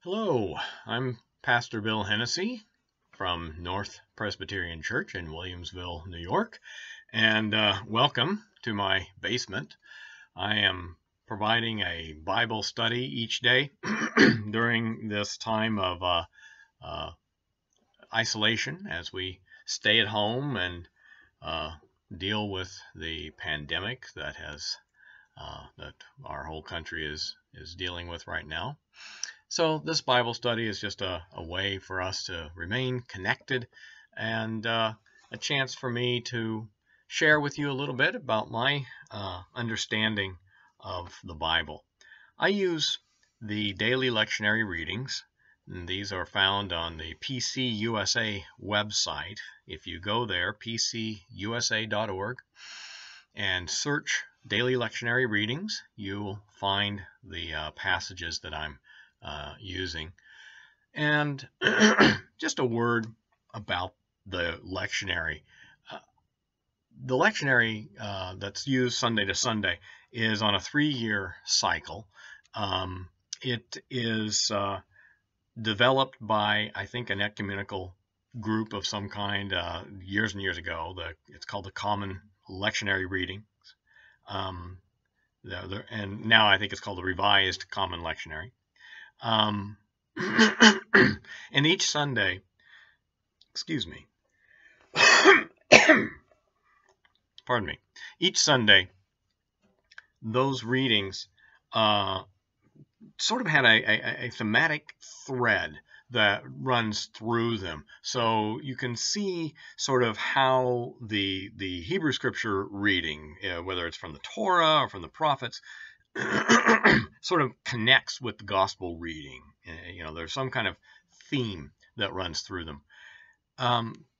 Hello, I'm Pastor Bill Hennessy from North Presbyterian Church in Williamsville, New York, and welcome to my basement. I am providing a Bible study each day during this time of isolation as we stay at home and deal with the pandemic that our whole country is dealing with right now. So this Bible study is just a way for us to remain connected and a chance for me to share with you a little bit about my understanding of the Bible. I use the daily lectionary readings, and these are found on the PCUSA website. If you go there, pcusa.org, and search daily lectionary readings, you'll find the passages that I'm using. And just a word about the lectionary. The lectionary that's used Sunday to Sunday is on a 3-year cycle. It is developed by, I think, an ecumenical group of some kind years and years ago. It's called the Common Lectionary Readings. And now I think it's called the Revised Common Lectionary. And each Sunday, pardon me, each Sunday, those readings sort of had a thematic thread that runs through them. So you can see sort of how the Hebrew Scripture reading, whether it's from the Torah or from the prophets, sort of connects with the gospel reading. There's some kind of theme that runs through them.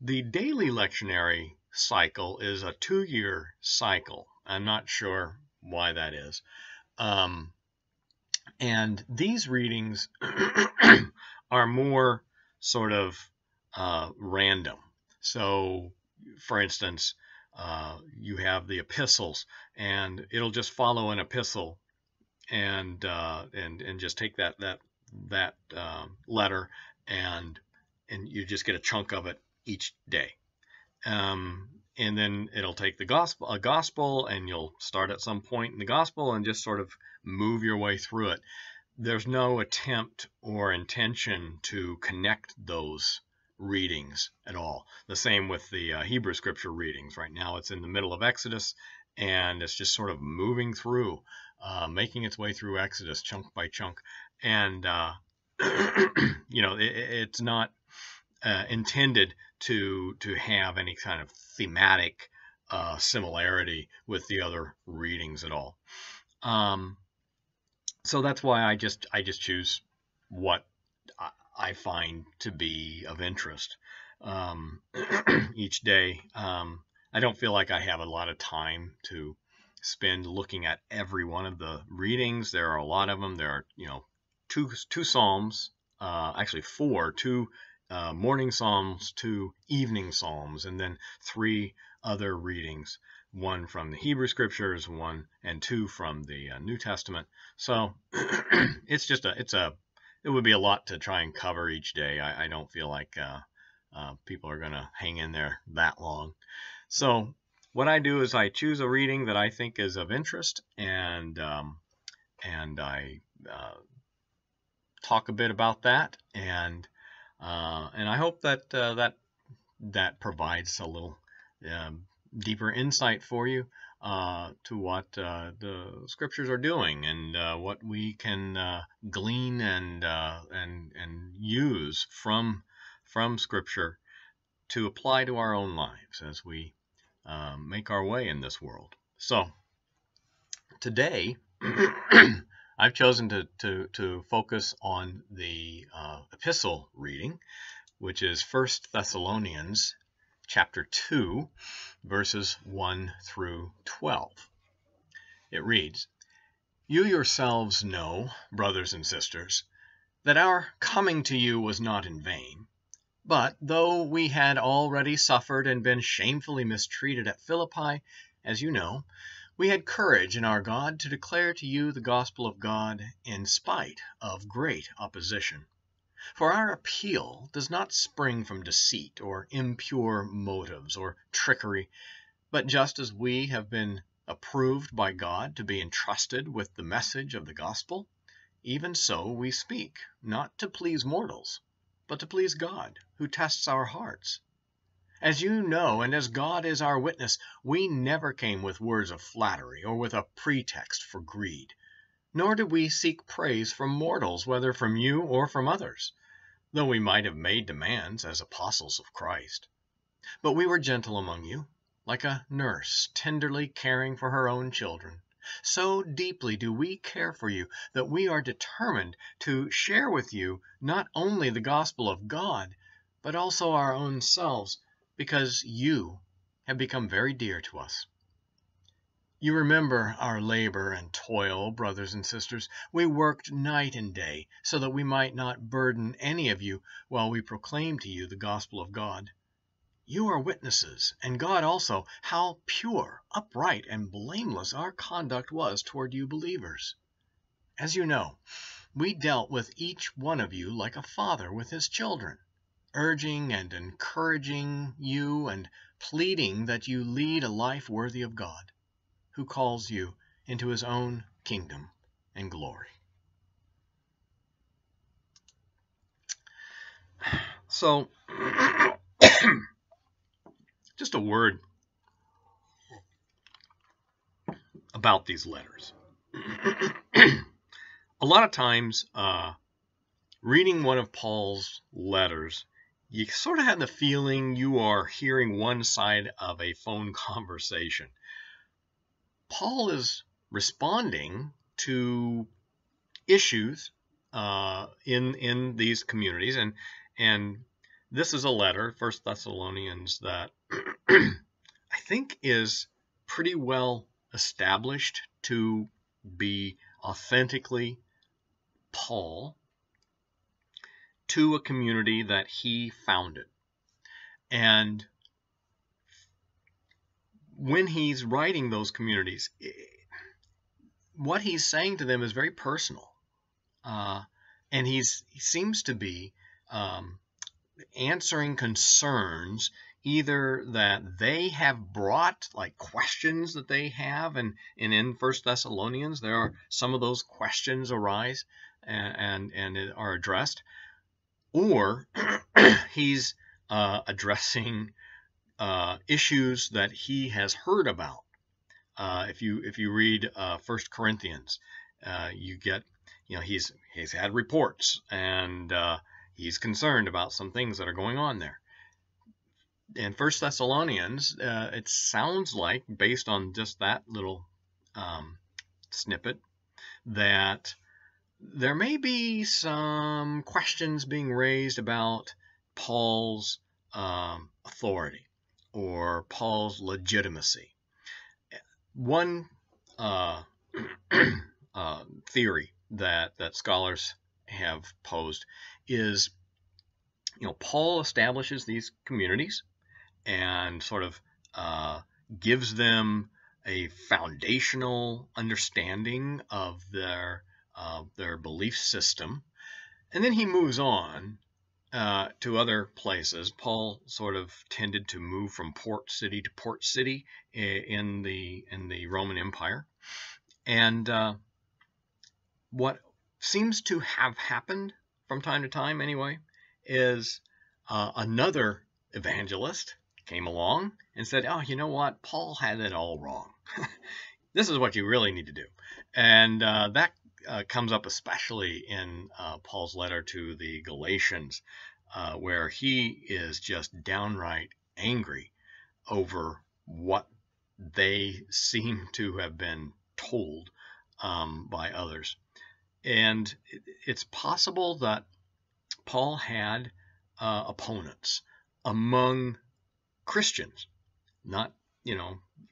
The daily lectionary cycle is a 2-year cycle. I'm not sure why that is. And these readings are more sort of random. So, for instance, you have the epistles, and it'll just follow an epistle, and just take that letter, and you just get a chunk of it each day. And then it'll take a gospel, and you'll start at some point in the gospel and just sort of move your way through it. There's no attempt or intention to connect those readings at all. The same with the Hebrew Scripture readings. Right now it's in the middle of Exodus, and it's just sort of moving through, making its way through Exodus chunk by chunk. And, it's not intended to have any kind of thematic similarity with the other readings at all. So that's why I just choose what I find to be of interest each day. I don't feel like I have a lot of time to spend looking at every one of the readings. There are a lot of them. There are, two psalms, actually 4, 2 morning psalms, 2 evening psalms, and then 3 other readings, 1 from the Hebrew Scriptures, 1 and 2 from the New Testament. So it would be a lot to try and cover each day. I don't feel like people are going to hang in there that long. So what I do is I choose a reading that I think is of interest, and I talk a bit about that, and I hope that that provides a little deeper insight for you to what the Scriptures are doing, and what we can glean and use from Scripture to apply to our own lives as we make our way in this world. So today I've chosen to focus on the epistle reading, which is 1 Thessalonians chapter 2, verses 1 through 12. It reads, "You yourselves know, brothers and sisters, that our coming to you was not in vain. But though we had already suffered and been shamefully mistreated at Philippi, as you know, We had courage in our God to declare to you the gospel of God in spite of great opposition. For our appeal does not spring from deceit or impure motives or trickery, but just as we have been approved by God to be entrusted with the message of the gospel, even so we speak, not to please mortals, but to please God, who tests our hearts. As you know, and as God is our witness, we never came with words of flattery or with a pretext for greed, nor did we seek praise from mortals, whether from you or from others, though we might have made demands as apostles of Christ. But we were gentle among you, like a nurse tenderly caring for her own children. So deeply do we care for you that we are determined to share with you not only the gospel of God, but also our own selves, because you have become very dear to us. You remember our labor and toil, brothers and sisters. We worked night and day so that we might not burden any of you while we proclaim to you the gospel of God. You are witnesses, and God also, how pure, upright, and blameless our conduct was toward you believers. As you know, we dealt with each one of you like a father with his children, urging and encouraging you and pleading that you lead a life worthy of God, who calls you into his own kingdom and glory. So, just a word about these letters. A lot of times, reading one of Paul's letters, you sort of have the feeling you are hearing one side of a phone conversation. Paul is responding to issues in these communities, and this is a letter, 1 Thessalonians, that I think is pretty well established to be authentically Paul to a community that he founded. And when he's writing those communities, what he's saying to them is very personal. And he seems to be answering concerns either that they have brought, like questions that they have, and in 1 Thessalonians there are some of those questions arise and are addressed, or he's addressing issues that he has heard about. If you read 1 Corinthians, you get, he's had reports, and he's concerned about some things that are going on there. In 1 Thessalonians, it sounds like, based on just that little snippet, that there may be some questions being raised about Paul's authority or Paul's legitimacy. One theory that scholars have posed is, Paul establishes these communities and sort of gives them a foundational understanding of their belief system, and then he moves on to other places. Paul sort of tended to move from port city to port city in the Roman Empire, and what seems to have happened from time to time, anyway, is another evangelist came along and said, "Oh, you know what? Paul had it all wrong. This is what you really need to do." And that comes up especially in Paul's letter to the Galatians, where he is just downright angry over what they seem to have been told by others. And it's possible that Paul had opponents among Christians, not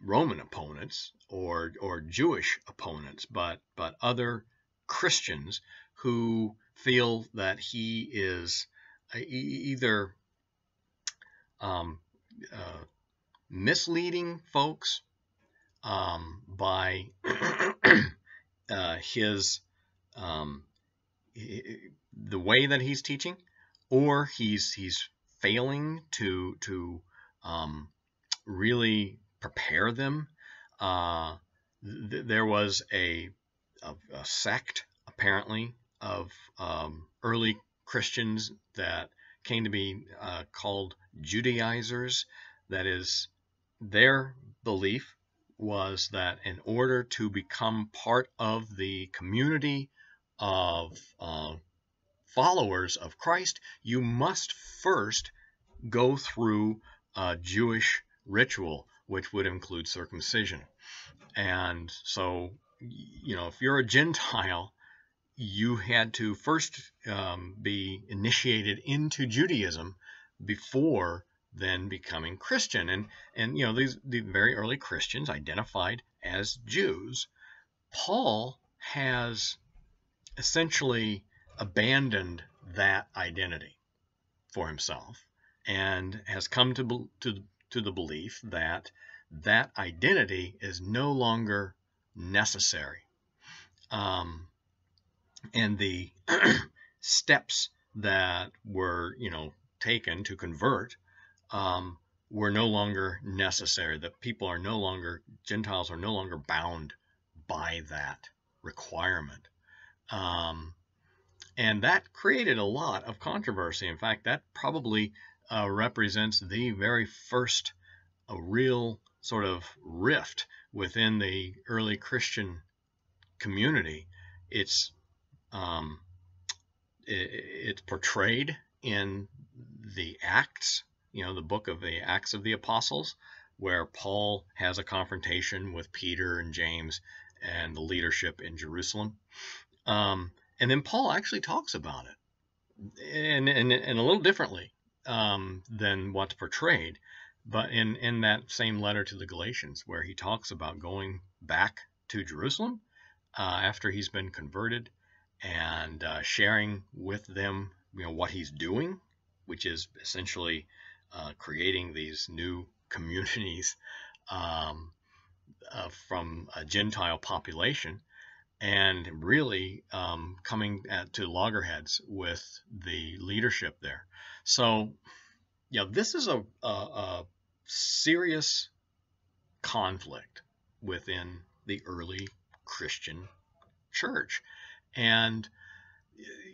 Roman opponents or Jewish opponents, but other Christians who feel that he is either misleading folks by his the way that he's teaching, or he's failing to really prepare them. There was a sect apparently of early Christians that came to be called Judaizers. That is, their belief was that in order to become part of the community of followers of Christ, you must first go through a Jewish ritual, which would include circumcision. And so, if you're a Gentile, you had to first be initiated into Judaism before then becoming Christian. And the very early Christians identified as Jews. Paul has essentially abandoned that identity for himself and has come to the belief that that identity is no longer necessary. And the steps that were, taken to convert were no longer necessary. That Gentiles are no longer bound by that requirement. And that created a lot of controversy. In fact, that probably represents the very first real sort of rift within the early Christian community. It's portrayed in the Acts, the book of the Acts of the Apostles, where Paul has a confrontation with Peter and James and the leadership in Jerusalem. And then Paul actually talks about it, and a little differently than what's portrayed, but in that same letter to the Galatians, where he talks about going back to Jerusalem after he's been converted and sharing with them, what he's doing, which is essentially creating these new communities from a Gentile population, and really coming to loggerheads with the leadership there. So, this is a serious conflict within the early Christian church. And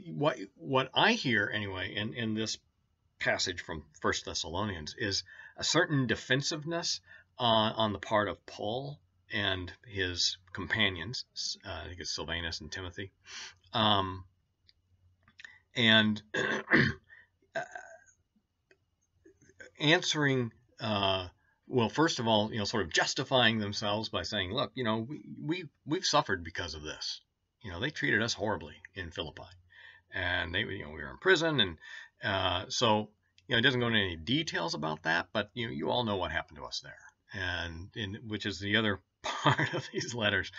what I hear anyway in this passage from 1 Thessalonians is a certain defensiveness on the part of Paul and his companions. I think it's Silvanus and Timothy, and answering, well, first of all, sort of justifying themselves by saying, look, we've suffered because of this. They treated us horribly in Philippi, and we were in prison, and so it doesn't go into any details about that, but you all know what happened to us there, and which is the other part of these letters.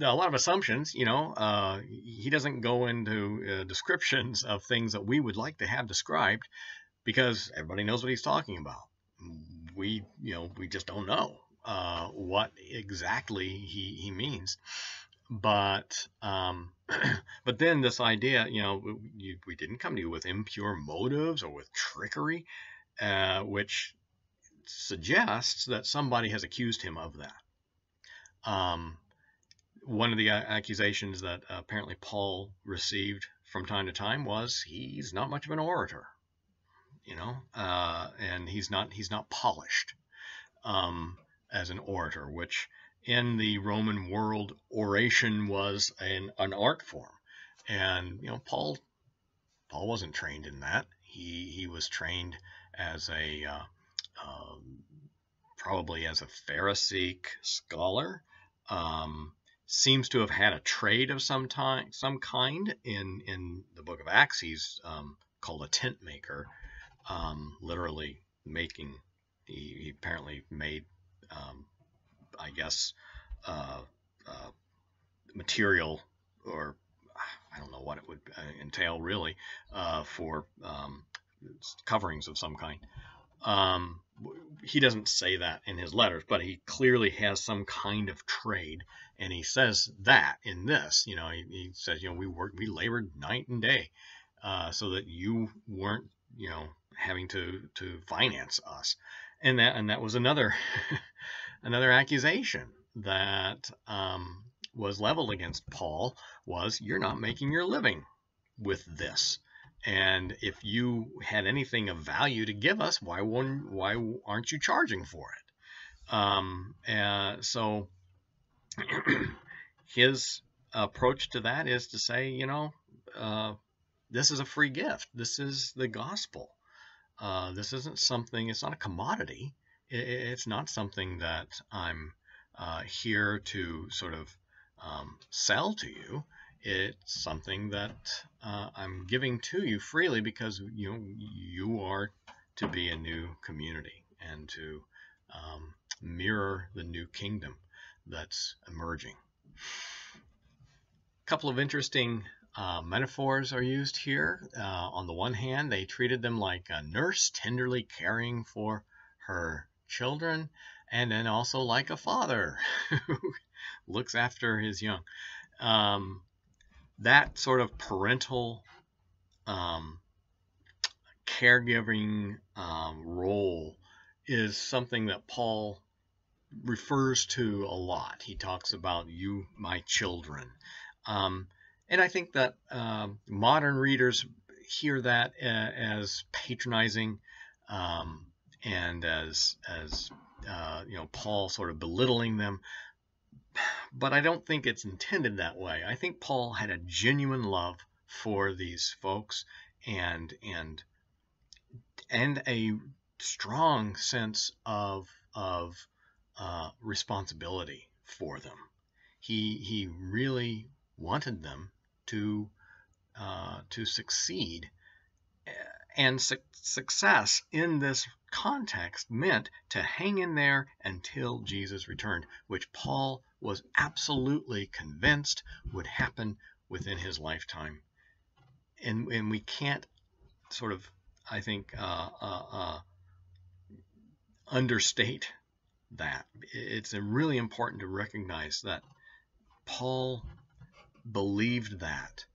A lot of assumptions. He doesn't go into descriptions of things that we would like to have described, because everybody knows what he's talking about. We just don't know what exactly he means. But but then this idea, we didn't come to you with impure motives or with trickery, which suggests that somebody has accused him of that. One of the accusations that apparently Paul received from time to time was he's not much of an orator, and he's not polished as an orator, which in the Roman world, oration was an art form. And Paul wasn't trained in that. He was trained as probably as a Pharisaic scholar. Seems to have had a trade of some kind. In the book of Acts, he's called a tent maker, literally making. He apparently made, I guess, material, or I don't know what it would entail really, for coverings of some kind. he doesn't say that in his letters, but he clearly has some kind of trade, and he says that in this. He says, we labored night and day, so that you weren't, having to finance us, and that was another another accusation that was leveled against Paul, was you're not making your living with this. And if you had anything of value to give us, why aren't you charging for it? So his approach to that is to say, this is a free gift. This is the gospel. This isn't something, it's not a commodity. It's not something that I'm here to sort of sell to you. It's something that I'm giving to you freely, because you are to be a new community and to mirror the new kingdom that's emerging. A couple of interesting metaphors are used here. On the one hand, they treated them like a nurse tenderly caring for her children, and then also like a father who looks after his young. That sort of parental caregiving role is something that Paul refers to a lot. He talks about you, my children. And I think that modern readers hear that as patronizing, and as Paul sort of belittling them. But I don't think it's intended that way. I think Paul had a genuine love for these folks, and a strong sense of responsibility for them. He really wanted them to succeed, and success in this context meant to hang in there until Jesus returned, which Paul was absolutely convinced would happen within his lifetime. And we can't sort of, I think, understate that. It's really important to recognize that Paul believed that,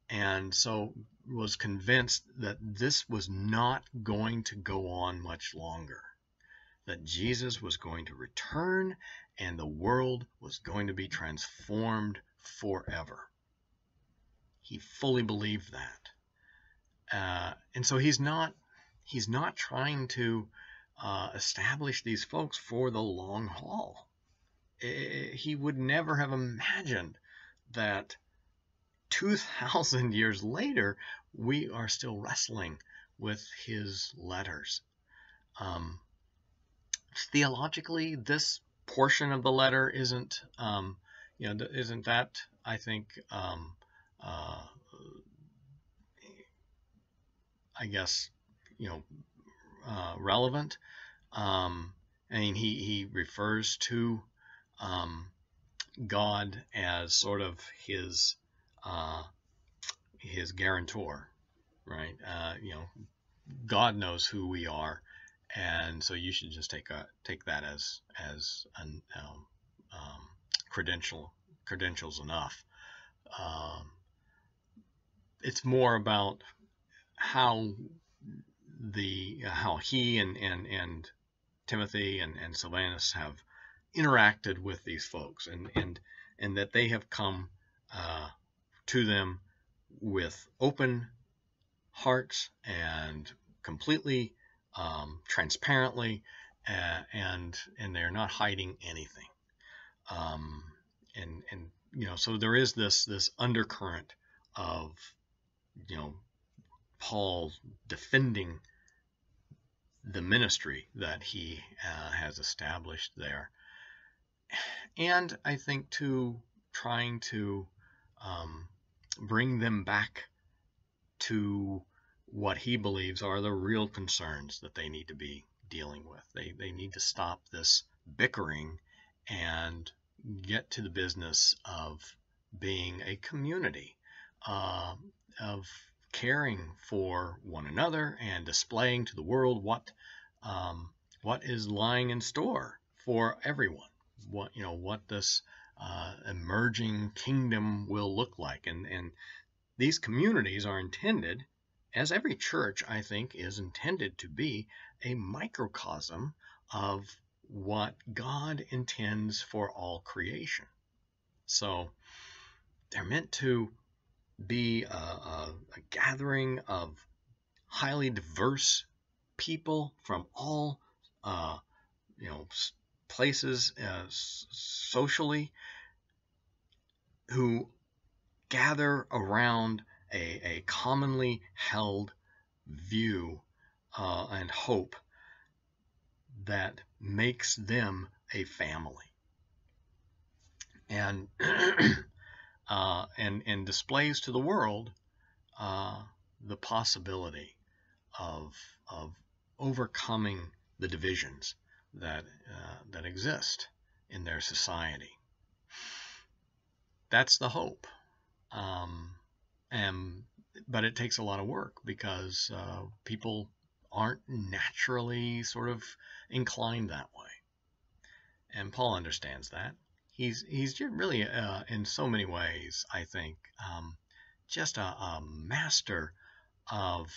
and so was convinced that this was not going to go on much longer, that Jesus was going to return and the world was going to be transformed forever. He fully believed that. And so he's not trying to establish these folks for the long haul. He would never have imagined that 2,000 years later, we are still wrestling with his letters. Theologically, this portion of the letter isn't that, I think, relevant. I mean, he refers to God as sort of his guarantor, right? God knows who we are, and so you should just take that as credentials enough. It's more about how he and Timothy and Silvanus have interacted with these folks, and that they have come to them with open hearts and completely transparently, and they're not hiding anything. So there is this undercurrent of Paul defending the ministry that he has established there, and I think trying to bring them back to what he believes are the real concerns that they need to be dealing with. They need to stop this bickering and get to the business of being a community, of caring for one another and displaying to the world what what is lying in store for everyone. What this emerging kingdom will look like, and these communities are intended, as every church I think is intended to be, a microcosm of what God intends for all creation. So they're meant to be a gathering of highly diverse people from all places socially, who gather around a commonly held view and hope that makes them a family, and and displays to the world the possibility of overcoming the divisions that exist in their society. That's the hope. But it takes a lot of work, because people aren't naturally sort of inclined that way. And Paul understands that. He's really, in so many ways, I think, just a master of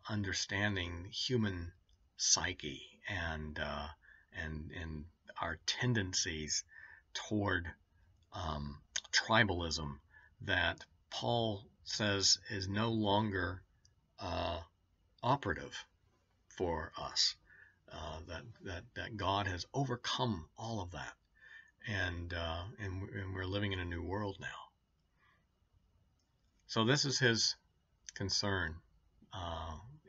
understanding human psyche and our tendencies toward tribalism that Paul says is no longer operative for us. That God has overcome all of that, and we're living in a new world now. So this is his concern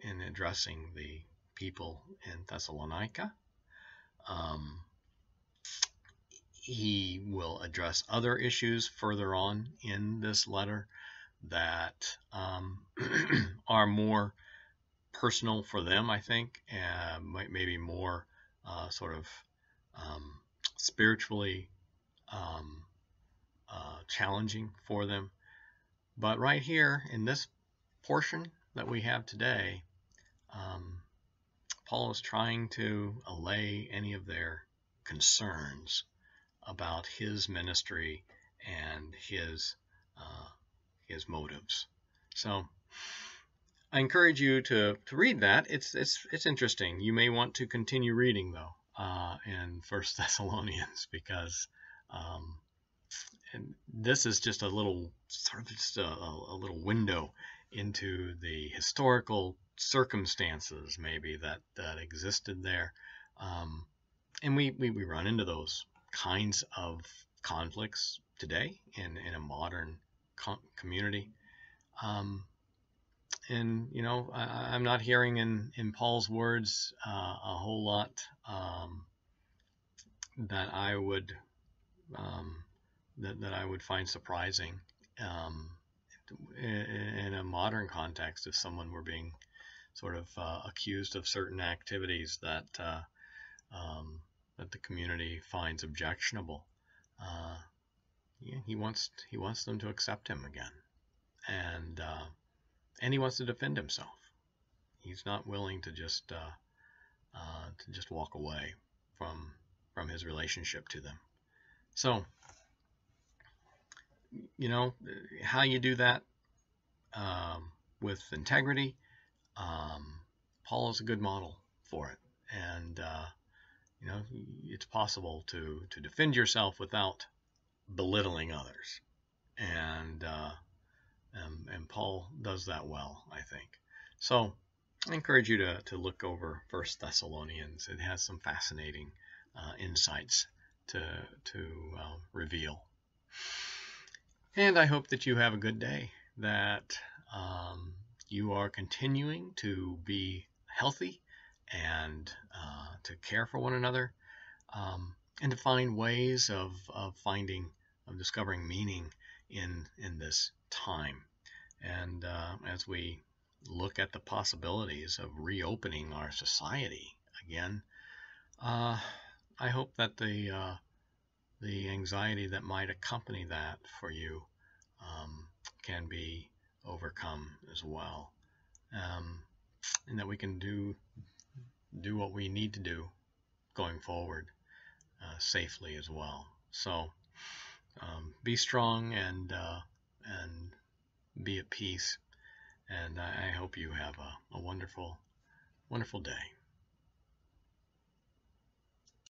in addressing the people in Thessalonica. He will address other issues further on in this letter that are more personal for them, I think, maybe more sort of spiritually challenging for them. But right here in this portion that we have today, Paul is trying to allay any of their concerns about his ministry and his motives. So I encourage you to read that. It's interesting. You may want to continue reading, though, in 1 Thessalonians, because and this is just a little little window into the historical circumstances maybe that existed there, and we run into those kinds of conflicts today in a modern community. And I'm not hearing in Paul's words a whole lot that I would find surprising in a modern context, if someone were being sort of accused of certain activities that the community finds objectionable. He wants them to accept him again, and he wants to defend himself. He's not willing to just walk away from his relationship to them. So, how you do that with integrity, Paul is a good model for it. And it's possible to defend yourself without belittling others, and Paul does that well, I think. So I encourage you to look over 1 Thessalonians. It has some fascinating insights to reveal. And I hope that you have a good day, that you are continuing to be healthy and to care for one another, and to find ways of discovering meaning in this time. And as we look at the possibilities of reopening our society again, I hope that the anxiety that might accompany that for you can be overcome as well, and that we can do what we need to do going forward safely as well. So be strong and be at peace. And I hope you have a wonderful, wonderful day.